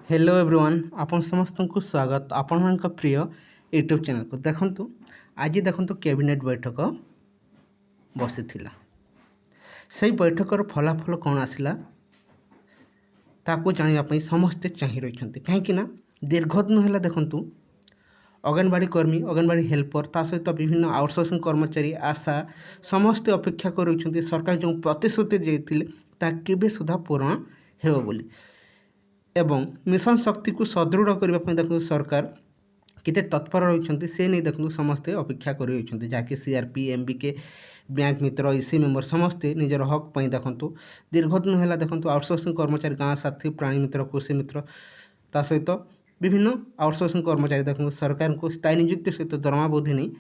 Hello everyone आपन समस्त को स्वागत आपण प्रिय यूट्यूब चैनल को देखंतु आज देखंतु कैबिनेट बैठक बसी से बैठकर फलाफल कौन आसला ताको जानापी समस्ते चाह रही कहीं दीर्घदिन है देखंतु अंगनवाड़ी कर्मी अंगनवाड़ी हेल्पर ता सहित विभिन्न आउटसोर्सिंग कर्मचारी आशा समस्ते अपेक्षा कर सरकार जो प्रतिश्रुति देते सुधा पूरण हो बोली एवं मिशन शक्ति को सदृढ़ करने देखो सरकार केते तत्पर रही से नहीं देखो समस्ते अपेक्षा कर जहाँकि सीआरपी एमबीके बैंक मित्र इसी मेम्बर समस्ते निजर हक पर देखो दीर्घदिन है देखो आउटसोर्सिंग कर्मचारी गाँव साथी प्राणी मित्र कृषि मित्र ता सहित विभिन्न आउटसोर्सिंग कर्मचारी देखो सरकार को स्थायी नियुक्ति सहित दरमा वृद्धि नहीं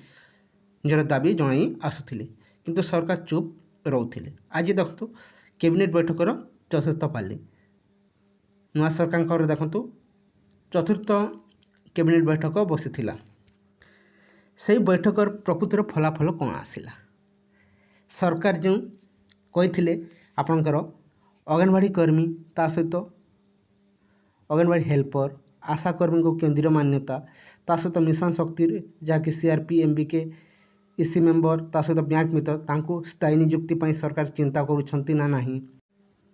निजर दाबी जन आसुले किंतु सरकार चुप रोते आज देखो कैबिनेट बैठकर चतुर्थ पाली नवा सरकार देखो चतुर्थ कैबिनेट बैठक बसी से बैठकर प्रकृतिर फलाफल कौन आसला सरकार जो कही आपणकर अंगनवाड़ी कर्मी ता सहित अंगनवाड़ी हेल्पर आशा कर्मी को केंद्रीय मान्यता ता सहित मिशन शक्ति जहाँकि सीआरपी एमबीके इसी मेम्बर ता सहित बैंक मित्र तांको स्थायी नियुक्ति सरकार चिंता करुछंती ना नहीं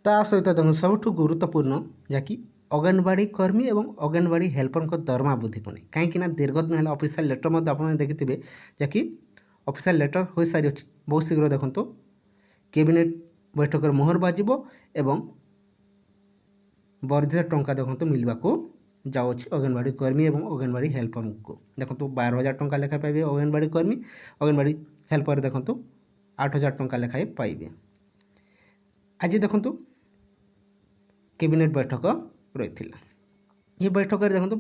ता सहित देखो सबुठ गुरुत्वपूर्ण जहाँकि अंगनवाड़ी कर्मी और अंगनवाड़ी हेल्पर को दरमा वृद्धि को नहीं कहीं दीर्घदिन है ऑफिशियल लेटर आप देखिथे जहाँकि ऑफिशियल लेटर हो सारी अच्छी बहुत शीघ्र देखो कैबिनेट बैठक मोहर बाजिब एवं वर्धित टंका देखो मिलवा को जाऊँगी अंगनवाड़ी कर्मी और अंगनवाड़ी हेल्पर को देखो 12,000 टंका लेखा पाइबे अंगनवाड़ी कर्मी अंगनवाड़ी हेल्पर देखो 8,000 टंका लेखाएं पाइबे। आज देखो कैबिनेट बैठक रही ये बैठक देखो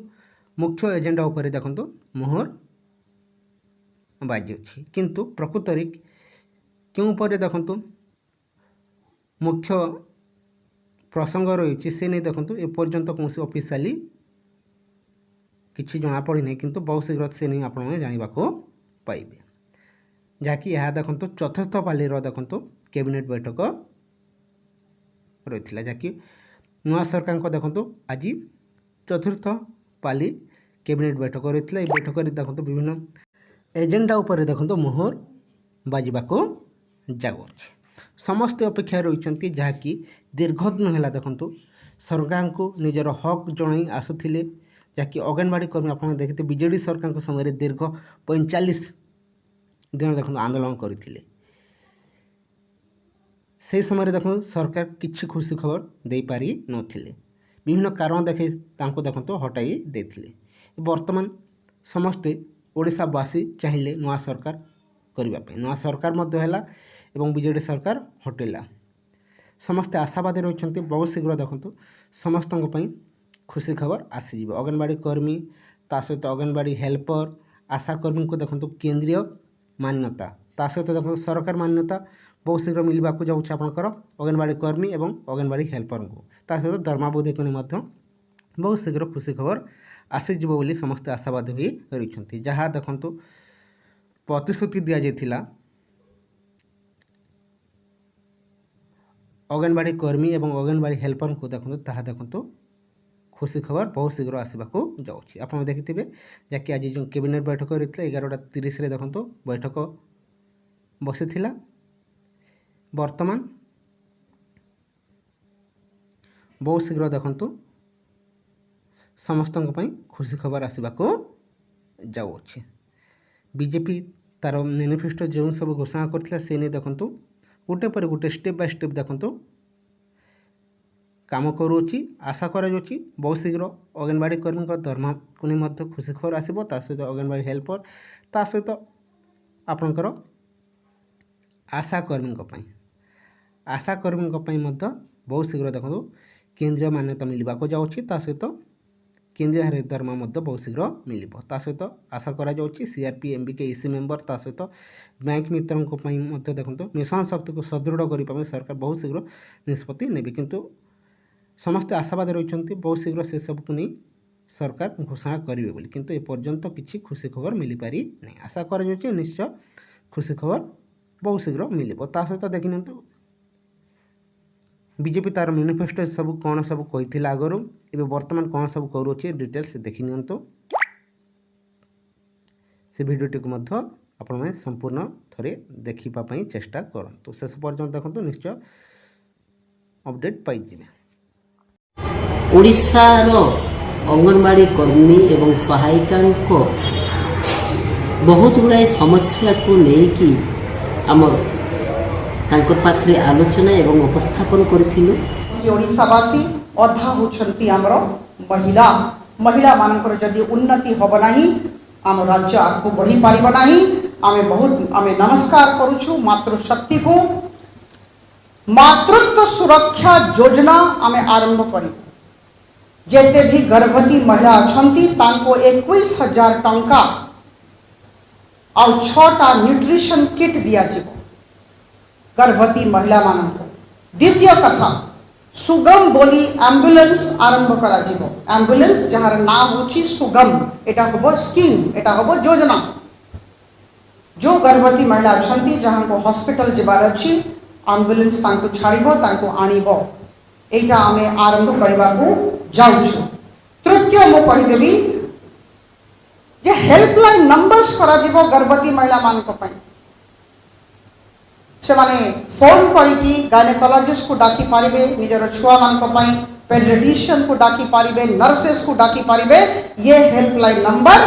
मुख्य एजेंडा उपर देखो मोहर बाजी किंतु प्रकृत क्यों देखो मुख्य प्रसंग रही से नहीं देखो एपर्यंत कौन ऑफिशियली किसी जना पड़ी नहीं किंतु बहुत शीघ्र से नहीं आप जानवा पाइबे जहाँकि यह देखो चतुर्थ पाली देखो कैबिनेट बैठक रही जहाँकि नुआ सरकार को देखो आज चतुर्थ पाली कैबिनेट बैठक रही है बैठक देखो विभिन्न एजेंडा उपर देखो मोहर बाजवाक जाऊँगी समस्ते अपेक्षा रही जहाँकि दीर्घदिन है देखो सरकार को निजर हक जन आसुले जहाँकि अंगनवाड़ी कर्मी आप देखते बीजेडी सरकार समय दीर्घ 45 दिन देखो आंदोलन करते से समय देखो सरकार किसी खुशी खबर दे पारि नथिले विभिन्न कारण देखे देखो हटाई देथिले वर्तमान समस्ते ओडिशावासी चाहिए नुआ सरकार करने नुआ सरकार मध्य है एवं बीजेडी सरकार हटेला समस्ते आशावादी रही बहुत शीघ्र देखो समस्त खुशी खबर आसीज अंगनवाड़ी कर्मी ता सहित अंगनवाड़ी हेल्पर आशा कर्मी को देखो केंद्रीय मान्यता ता सहित देखो सरकार मान्यता बहुत शीघ्र मिलवा को जाऊँगी आपंकर अंगनवाड़ी कर्मी और अंगनवाड़ी हेल्पर को ता सहित दरमा वृद्धि को बहुत शीघ्र खुशी खबर आसीज बोली समस्ते आशावादी हो रही जहाँ देखो प्रतिश्रुति दि जाइथिला अंगनवाड़ी कर्मी और अंगनवाड़ी हेल्पर को देखो ताहा देखो खुशी खबर बहुत शीघ्र आसवाक जाऊँगी आप देखिथे जहाँकि आज जो कैबिनेट बैठक रही है 11:30 देखो बैठक बसी वर्तमान बहुत शीघ्र देखो समस्त खुशी खबर आसवाक जाऊँगी बीजेपी तार मैनिफेस्टो जो सब घोषणा करथिला से नहीं देखो गोटे पर गोटे स्टेप बाय स्टेप देखो काम करुँची आशा करुँची बहुत शीघ्र अंगनवाड़ी कर्मी दरमा को नहीं खुशी खबर आसो ता सहित अंगनवाड़ी हेल्पर ता सहित आपणकर आशा कर्मी बहुत शीघ्र देखो केंद्रीय मान्यता मिलवा को जाऊँगी ता सहित केंद्रीय दरमा बहुत शीघ्र मिल ता सहित आशा करा सीआरपी एमबीके इसी मेम्बर ता सहित बैंक मित्रों को देखो मिशन शक्ति को सदृढ़ करने सरकार बहुत शीघ्र निष्पत्ति नेबे किंतु समस्ते आशावादी रही बहुत शीघ्र से सब को नहीं सरकार घोषणा करेंगे बोली किंतु एपर्यंत किसी खुशी खबर मिल पारि नहीं आशा कर निश्चय खुशी खबर बहुत शीघ्र मिल सहित देखी बीजेपी तार मैनिफेस्टो सब कौन सब कही आगु एवं बर्तमान कौन सब करुच्छे डिटेल्स देखी नियंतु से भिडियोटी को मध्य आपण मैंने संपूर्ण थरे देखिपाई चेष्टा करूँ शेष पर्यटन देखो निश्चय अपडेट पाइबे। ओडिशार अंगनवाड़ी कर्मी एवं सहायिका बहुत गुड़ाए समस्या को लेकिन आमर तांकर पाखरे आलोचना एवं उपस्थापन करिथिलु। ओडिशावासी अधा होछंती आमर महिला महिला मानकर जदि उन्नति होब नाही आम राज्य आगू बढ़ी पारिब नाही। आमे बहुत आमे नमस्कार करूछु मातृशक्ति को मातृत्व सुरक्षा योजना आमे आरंभ करी जेते भी गर्भवती महिला अछंती तांको 21,000 टंका आ 6टा न्यूट्रिशन किट दिया जीवो गर्भवती महिला मानक। द्वितीय कथा सुगम बोली एम्बुलेंस आरंभ करा जीवो एम्बुलेंस जहार ना होची सुगम एटा होबो स्कीम एटा होबो योजना जो गर्भवती महिला अछंती जहां को हॉस्पिटल जिबार अछि एम्बुलेंस तांको छाड़िबो तांको आनिबो एटा आमे आरंभ करबा को जाउछु। तृतीय मो कहि देबी जे हेल्पलाइन नंबर्स करा जीवो गर्भवती महिला मानक पई से माने फोन करिकी गायनेकोलॉजिस्ट को डाकी पारिबे निजर छुआ मानक पई पेडियाट्रिशियन को डाकी पारिबे नर्सेस को डाकी पारिबे। ये हेल्पलाइन नंबर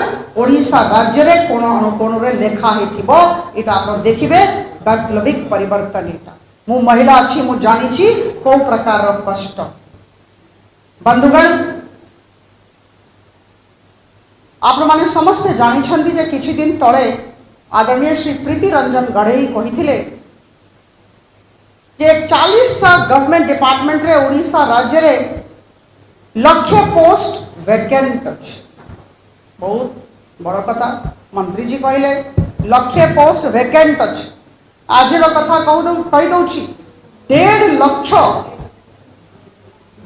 ओडिशा राज्य रे कोन अनुकोण रे लेखा हेथिबो एटा आपण देखिबे वैप्लविक परिवर्तन एटा मु महिला अछि मु जानि छी को प्रकार रो कष्ट। बंधुगण आपण माने समस्त जानि छथि जे किछि दिन तळे आदरणीय श्री प्रीति रंजन गढ़ई कहिथिले जे 40टा गवर्नमेंट डिपार्टमेंट रे ओडिशा राज्य रे लक्ष्य पोस्ट वैकेंट अछि। बहुत बड़ कथा मंत्री जी कहले लक्ष्य पोस्ट वैकेंट अछि। आज कथा कही दउछि 1.5 लाख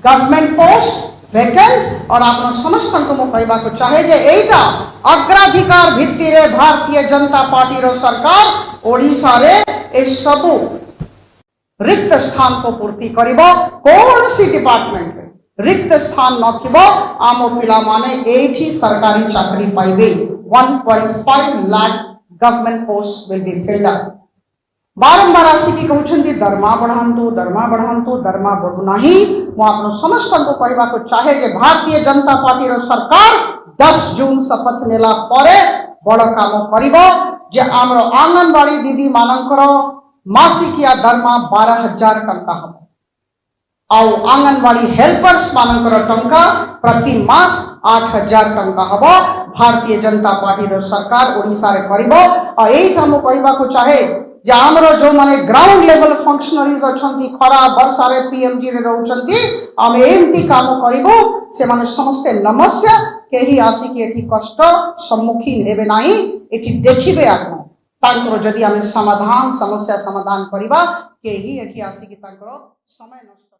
गवर्नमेंट पोस्ट वैकेंट और आप समस्त को कहबा को चाहे जे एटा अग्राधिकार भित्ति रे भारतीय जनता पार्टी रो सरकार ओडिशा रे ए सबु रिक्त स्थान को पूर्ति करिबो। कौन सी डिपार्टमेंट रे रिक्त स्थान नथिबो आम पिला माने एठी सरकारी चाकरी पाइबे। 1.5 lakh government post will be filled up. बारंबार आसिकी कहउछंती दरमा बढ़ांतु दरमा बढ़ु नाही। मु आपन समस्त को कहबा को चाहे जे भारतीय जनता पार्टी रो सरकार 10 जून शपथ नेला परे बड़ काम करिबो जे हमरो आंगनवाड़ी दीदी मानकर मासिकिया दरमा 12,000 टंका हम आउ आंगनवाड़ी हेल्पर्स मानकर टंका प्रति मास 8,000 टंका हम भारतीय जनता पार्टी रो सरकार ओडिशा रे करिबो। आ एई हम कहबा को चाहे जे हमरो जो माने ग्राउंड लेवल फंक्शनरीज अछंती खरा वर्षा रे पीएमजी रे रहउछंती हम एमती काम करिबो से माने समस्त नमस्या केही आसिकी एठी कष्ट सम्मुखीन हेबे नाही एठी देखिबे आपण तांकर जदि आमे समाधान समस्या समाधान करिबा केही एठी आसिकी तांकर समय नष्ट